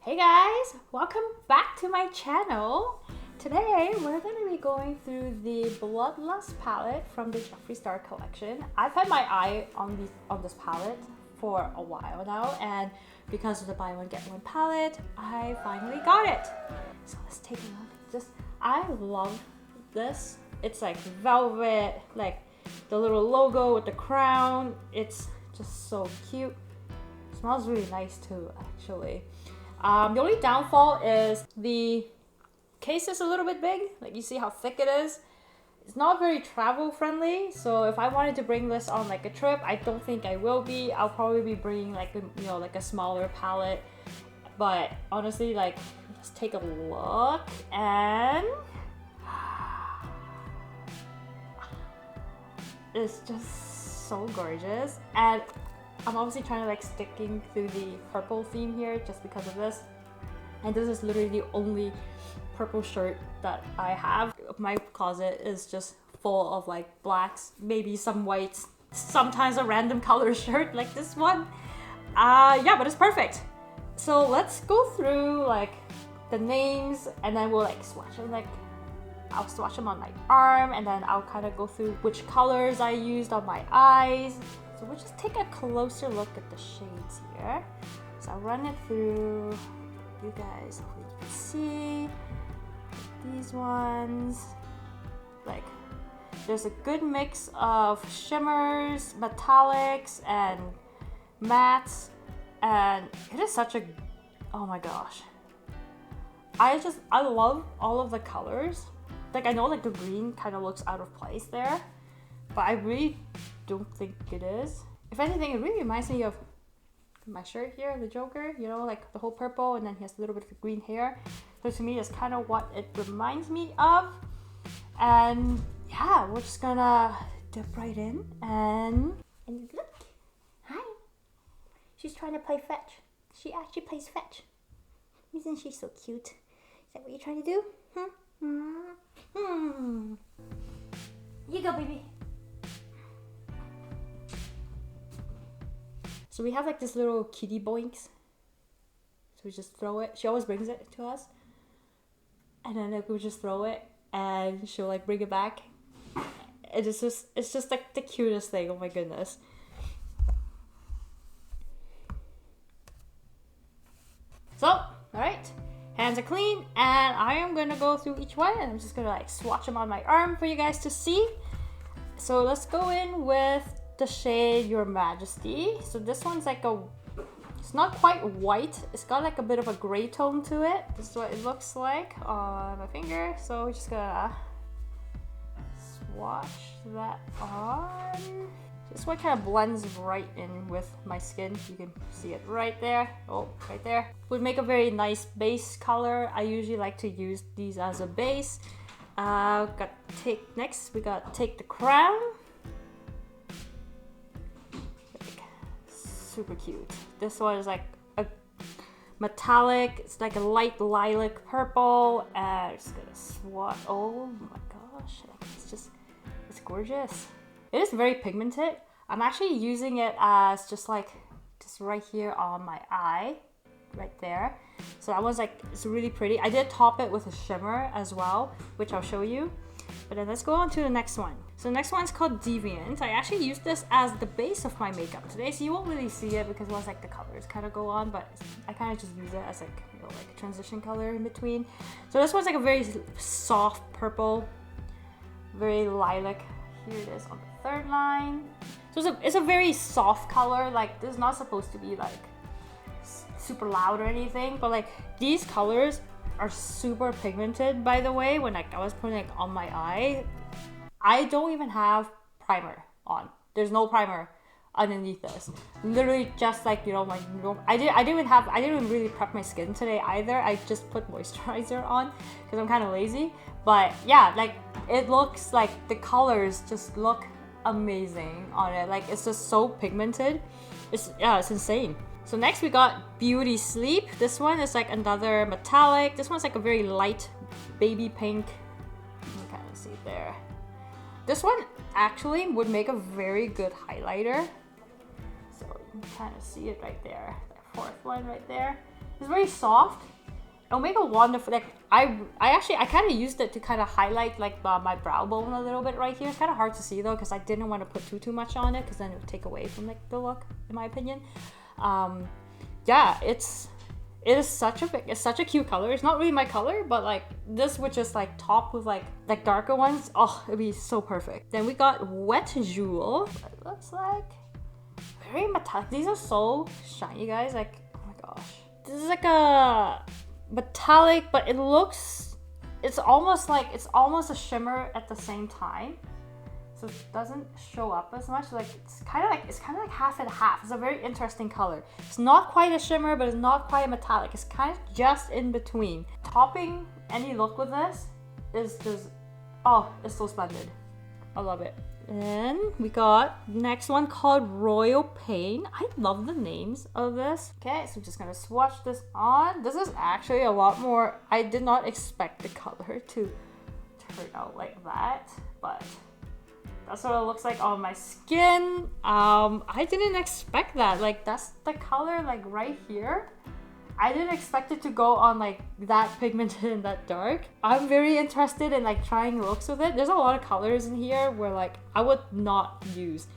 Hey guys, welcome back to my channel. Today we're going to be going through the Bloodlust palette from the Jeffree Star collection. I've had my eye on this palette for a while now, and because of the buy one get one palette, I finally got it. So let's take a look. I love this. It's like velvet, like the little logo with the crown. It's just so cute. It smells really nice too, actually. The only downfall is the case is a little bit big. Like, you see how thick it is. It's not very travel friendly. So if I wanted to bring this on like a trip, I don't think I will be. I'll probably be bringing like a smaller palette. But honestly, like, let's take a look, and it's just so gorgeous. And I'm obviously trying to like sticking through the purple theme here just because of this. And this is literally the only purple shirt that I have. My closet is just full of like blacks, maybe some whites, sometimes a random color shirt like this one. Yeah, but it's perfect. So let's go through like the names, and then we'll like swatch them. Like, I'll swatch them on my arm, and then I'll kind of go through which colors I used on my eyes. So we'll just take a closer look at the shades here. So I'll run it through you guys. Hopefully you can see these ones. Like, there's a good mix of shimmers, metallics, and mattes, and it is such a, oh my gosh. I love all of the colors. Like, I know like the green kind of looks out of place there, but I really don't think it is. If anything, it really reminds me of my shirt here, the Joker, you know, like the whole purple, and then he has a little bit of green hair. So to me, that's kind of what it reminds me of. And yeah, we're just gonna dip right in, and look, hi. She's trying to play fetch. She actually plays fetch. Isn't she so cute? Is that what you're trying to do? You go, baby. So we have like this little kitty boinks. So we just throw it. She always brings it to us. And then like, we just throw it, and she'll like bring it back. It's just like the cutest thing. Oh my goodness. So, alright. Hands are clean, and I am gonna go through each one, and I'm just gonna like swatch them on my arm for you guys to see. So let's go in with the shade Your Majesty. So this one's like it's not quite white. It's got like a bit of a gray tone to it. This is what it looks like on my finger. So we're just gonna swatch that on. This one kind of blends right in with my skin. You can see it right there. Oh, right there. Would make a very nice base color. I usually like to use these as a base. Next we got Take the Crown. Like, super cute. This one is like a metallic. It's like a light lilac purple. And I'm just gonna swatch. Oh my gosh, it's gorgeous. It is very pigmented. I'm actually using it as just right here on my eye, right there. So that was like, it's really pretty. I did top it with a shimmer as well, which I'll show you. But then let's go on to the next one. So the next one's called Deviant. I actually used this as the base of my makeup today, so you won't really see it because once like the colors kind of go on, but I kind of just use it as like, like a transition color in between. So this one's like a very soft purple, very lilac. Here it is on the third line. So it's a very soft color. Like, this is not supposed to be like super loud or anything, but like these colors are super pigmented, by the way. When like I was putting it on my eye, I don't even have primer on. There's no primer underneath this. Literally just like, I didn't even really prep my skin today either. I just put moisturizer on because I'm kind of lazy. But yeah, like, it looks like the colors just look amazing on it. Like, it's just so pigmented. It's insane. So next we got Beauty Sleep. This one is like another metallic. This one's like a very light baby pink. You can kind of see it there. This one actually would make a very good highlighter. So you can kind of see it right there. That fourth one right there. It's very soft. It'll make a wonderful, like, I kind of used it to kind of highlight like my brow bone a little bit right here. It's kind of hard to see though, because I didn't want to put too much on it, because then it would take away from like the look, in my opinion. Yeah, it is such a cute color. It's not really my color, but like this would just like top with like darker ones. Oh, it'd be so perfect. Then we got Wet Jewel. It looks like very metallic. These are so shiny, guys. Like, oh my gosh. This is like a metallic, but it's almost a shimmer at the same time. So it doesn't show up as much. Like it's kind of like half and half. It's a very interesting color. It's not quite a shimmer, but it's not quite a metallic. It's kind of just in between. Topping any look with this is just, oh, it's so splendid. I love it. Then we got next one called Royal Pain. I love the names of this. Okay, so I'm just gonna swatch this on. This is actually a lot more. I did not expect the color to turn out like that, but that's what it looks like on my skin. I didn't expect that. Like, that's the color like right here. I didn't expect it to go on like that pigmented and that dark. I'm very interested in like trying looks with it. There's a lot of colors in here where like I would not use.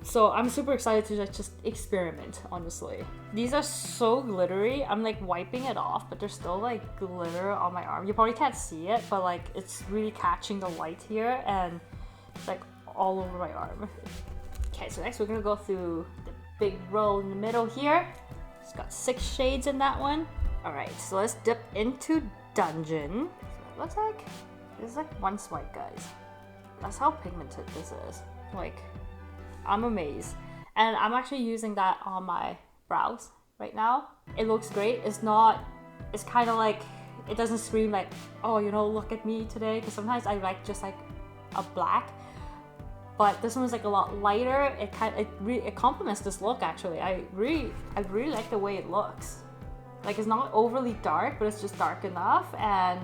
So I'm super excited to just experiment, honestly. These are so glittery. I'm like wiping it off, but there's still like glitter on my arm. You probably can't see it, but like it's really catching the light here and it's like all over my arm. Okay, so next we're gonna go through the big roll in the middle here. It's got 6 shades in that one. All right, so let's dip into Dungeon. So it looks like, this is like one swipe, guys. That's how pigmented this is. Like, I'm amazed. And I'm actually using that on my brows right now. It looks great. It's kind of like, it doesn't scream like, oh, you know, look at me today. Because sometimes I like just like a black. But this one's like a lot lighter. It complements this look actually. I really like the way it looks. Like it's not overly dark, but it's just dark enough. And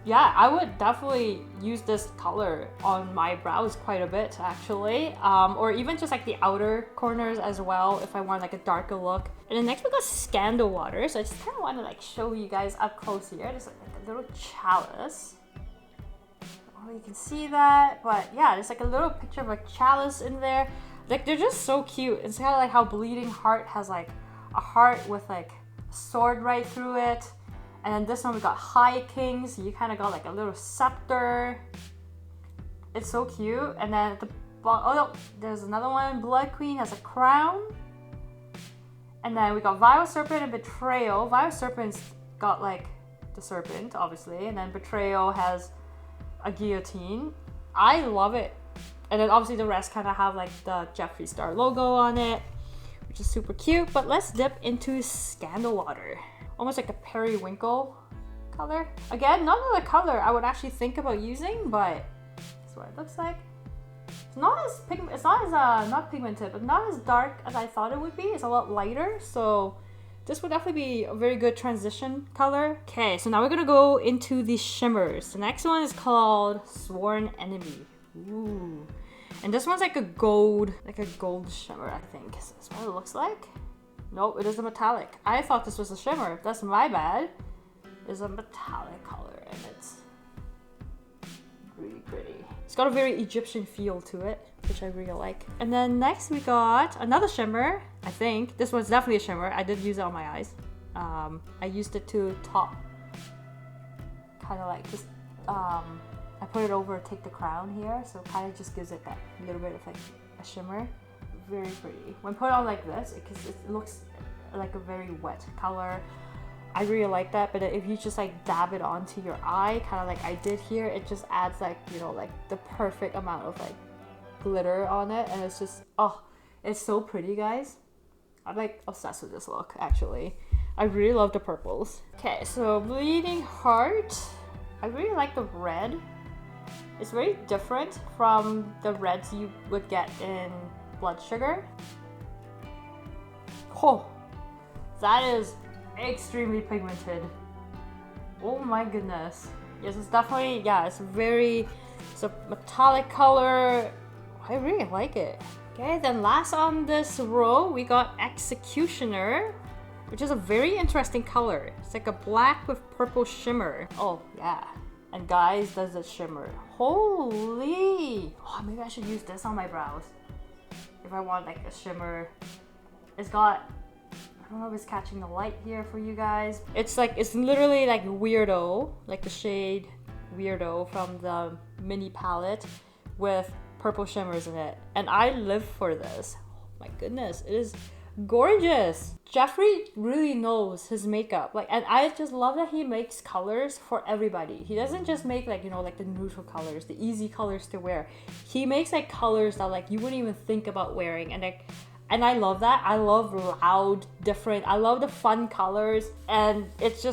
yeah, I would definitely use this color on my brows quite a bit actually. Or even just like the outer corners as well if I want like a darker look. And then next we got Scandal Water. So I just kind of want to like show you guys up close here. There's like a little chalice. Oh, you can see that, but yeah, there's like a little picture of a chalice in there. Like they're just so cute. It's kind of like how Bleeding Heart has like a heart with like a sword right through it. And then this one we got High King, so you kind of got like a little scepter. It's so cute. And then at the bottom, oh no, there's another one. Blood Queen has a crown. And then we got Vile Serpent and Betrayal. Vile Serpent's got like the serpent, obviously, and then Betrayal has a guillotine. I love it. And then obviously the rest kind of have like the Jeffree Star logo on it, which is super cute. But let's dip into Scandal Water. Almost like a periwinkle color. Again, not another color I would actually think about using, but that's what it looks like. It's not pigmented, but not as dark as I thought it would be. It's a lot lighter, so this would definitely be a very good transition color. Okay, so now we're gonna go into the shimmers. The next one is called Sworn Enemy. Ooh. And this one's like a gold shimmer, I think. Is this what it looks like? Nope, it is a metallic. I thought this was a shimmer. That's my bad. It's a metallic color and it's really pretty. It's got a very Egyptian feel to it, which I really like. And then next we got another shimmer, I think. This one's definitely a shimmer. I did use it on my eyes. I used it to top, kind of like just, I put it over Take the Crown here, so it kind of just gives it that little bit of like a shimmer. Very pretty. When put on like this, it looks like a very wet color. I really like that, but if you just like dab it onto your eye, kind of like I did here, it just adds like, you know, like the perfect amount of like glitter on it, and it's just, oh, it's so pretty, guys. I'm like obsessed with this look, actually. I really love the purples. Okay, so Bleeding Heart. I really like the red. It's very different from the reds you would get in Blood Sugar. Oh, that is extremely pigmented. Oh my goodness. Yes, it's definitely, yeah, it's a metallic color. I really like it. Okay, then last on this row, we got Executioner. which is a very interesting color. It's like a black with purple shimmer. Oh yeah. And guys, does it shimmer? Holy! Oh, maybe I should use this on my brows if I want like a shimmer. It's got, I don't know if it's catching the light here for you guys. It's like, it's literally like Weirdo, like the shade Weirdo from the mini palette with purple shimmers in it. And I live for this. Oh my goodness, it is gorgeous. Jeffree really knows his makeup, like, and I just love that he makes colors for everybody. He doesn't just make like, you know, like the neutral colors, the easy colors to wear. He makes like colors that like you wouldn't even think about wearing, and like, and I love that. I love loud, different. I love the fun colors, and it's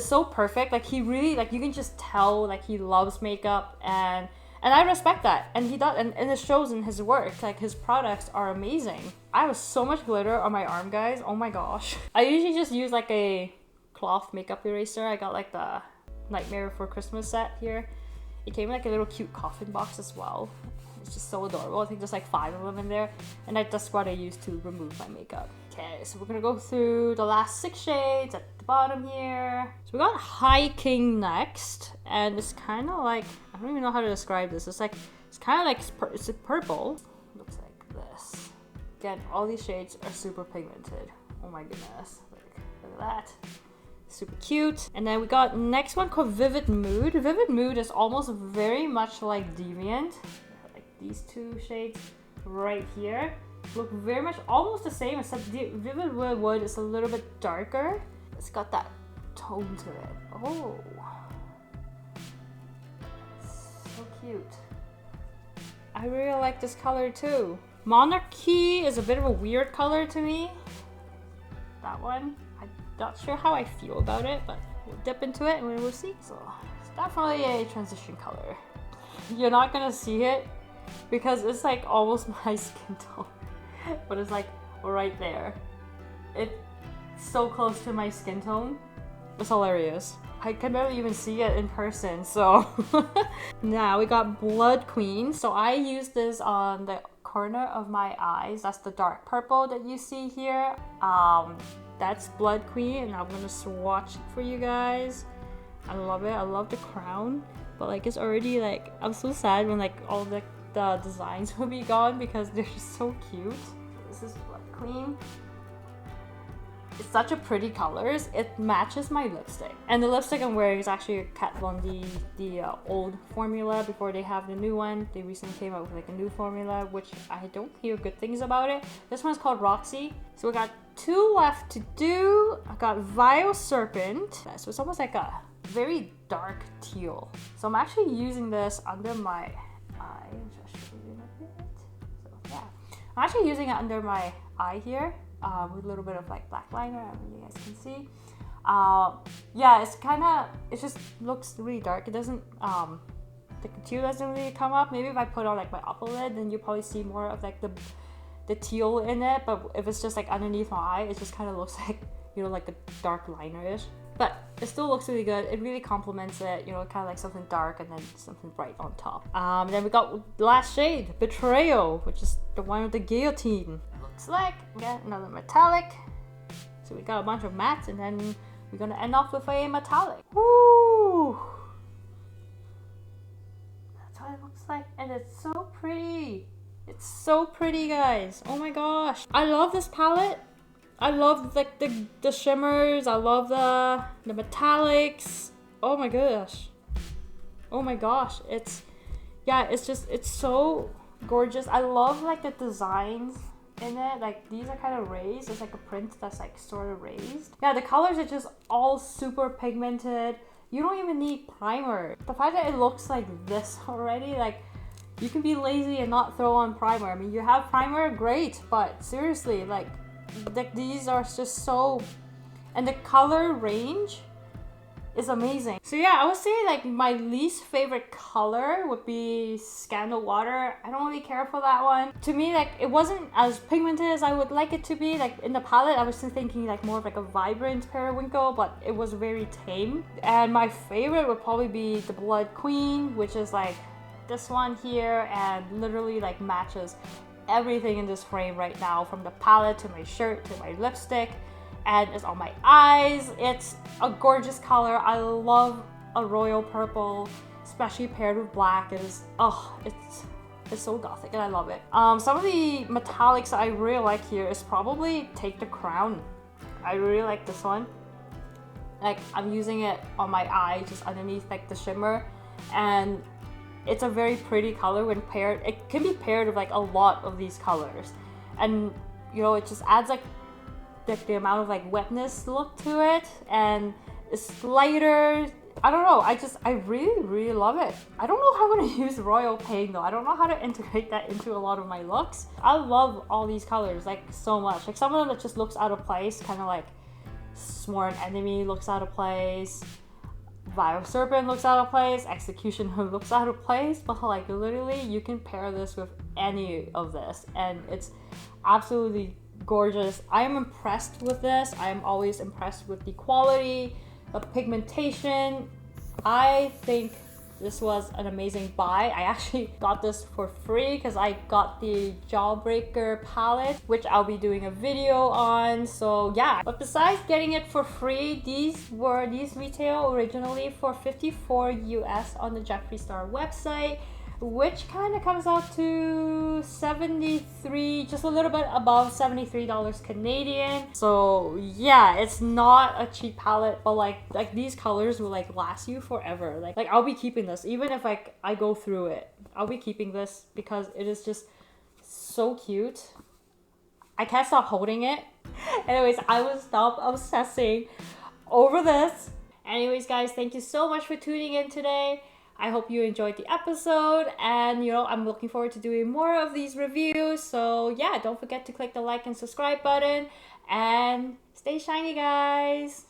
so perfect. Like he really, like you can just tell like he loves makeup, and I respect that. And he does, and it shows in his work. Like his products are amazing. I have so much glitter on my arm, guys. Oh my gosh. I usually just use like a cloth makeup eraser. I got like the Nightmare Before Christmas set here. It came in like a little cute coffin box as well. It's just so adorable. I think there's like 5 of them in there. And that's what I use to remove my makeup. Okay, so we're gonna go through the last 6 shades at the bottom here. So we got Hiking next. And it's kind of like, I don't even know how to describe this. It's kind of like, it's purple. Looks like this. Again, all these shades are super pigmented. Oh my goodness. Look at that. Super cute. And then we got next one called Vivid Mood. Vivid Mood is almost very much like Deviant. Like these 2 shades right here look very much almost the same, except Vivid Wood is a little bit darker. It's got that tone to it. Oh. So cute. I really like this color too. Monarchy is a bit of a weird color to me. That one. I'm not sure how I feel about it, but we'll dip into it and we will see. So it's definitely a transition color. You're not gonna see it because it's like almost my skin tone, but it's like right there. It's so close to my skin tone. It's hilarious. I can barely even see it in person, so. Now we got Blood Queen. So I use this on the corner of my eyes. That's the dark purple that you see here. That's Blood Queen, and I'm gonna swatch it for you guys. I love it. I love the crown, but like it's already like, I'm so sad when like all the designs will be gone because they're just so cute. This is Blood Queen. It's such a pretty colors. It matches my lipstick. And the lipstick I'm wearing is actually Kat Von D, the old formula before they have the new one. They recently came out with like a new formula, which I don't hear good things about it. This one's called Roxy. So we got 2 left to do. I got Vile Serpent. So it's almost like a very dark teal. So I'm actually using this under my eye. Just show you a bit. So yeah, I'm actually using it under my eye here. With a little bit of like black liner, I mean, you guys can see. Yeah, it's kind of, it just looks really dark. It doesn't, the teal doesn't really come up. Maybe if I put on like my upper lid, then you'll probably see more of like the teal in it. But if it's just like underneath my eye, it just kind of looks like, you know, like a dark liner-ish. But it still looks really good. It really complements it, you know, kind of like something dark and then something bright on top. Then we got the last shade, Betrayal, which is the one with the guillotine. Like, again, another metallic. So we got a bunch of mattes, and then we're gonna end off with a metallic. Woo! That's what it looks like, and it's so pretty. It's so pretty, guys. Oh my gosh, I love this palette. I love like the shimmers. I love the metallics. Oh my gosh. Oh my gosh. It's so gorgeous. I love like the designs in it. Like these are kind of raised. It's like a print that's like sort of raised. Yeah, the colors are just all super pigmented. You don't even need primer. The fact that it looks like this already, like you can be lazy and not throw on primer. I mean, you have primer, great, but seriously, like these are just so, and the color range is amazing. So yeah, I would say like my least favorite color would be Scandal Water. I don't really care for that one. To me, like it wasn't as pigmented as I would like it to be. Like in the palette, I was still thinking like more of like a vibrant periwinkle, but it was very tame. And my favorite would probably be the Blood Queen, which is like this one here, and literally like matches everything in this frame right now, from the palette to my shirt to my lipstick. and it's on my eyes. It's a gorgeous color. I love a royal purple, especially paired with black. It's so gothic and I love it. Some of the metallics I really like here is probably Take the Crown. I really like this one. Like, I'm using it on my eye, just underneath like the shimmer, and it's a very pretty color when paired. It can be paired with like a lot of these colors, and you know, it just adds like the amount of like wetness look to it, and it's lighter. I don't know, I really love it. I don't know how I'm gonna use royal paint though. I don't know how to integrate that into a lot of my looks. I love all these colors like so much. Like some of them that just looks out of place, kind of like Sworn Enemy looks out of place, Vile Serpent looks out of place, Executioner looks out of place, but like literally you can pair this with any of this and it's absolutely gorgeous. I am impressed with this. I am always impressed with the quality, the pigmentation. I think this was an amazing buy. I actually got this for free because I got the Jawbreaker palette, which I'll be doing a video on. So yeah, but besides getting it for free, these retail originally for $54 US on the Jeffree Star website, which kind of comes out to 73, just a little bit above $73 Canadian. So yeah, it's not a cheap palette, but like these colors will like last you forever. Like I'll be keeping this even if like I go through it. I'll be keeping this because it is just so cute. I can't stop holding it. Anyways, I will stop obsessing over this. Anyways, guys, thank you so much for tuning in today. I hope you enjoyed the episode, and you know, I'm looking forward to doing more of these reviews. So yeah, don't forget to click the like and subscribe button and stay shiny, guys.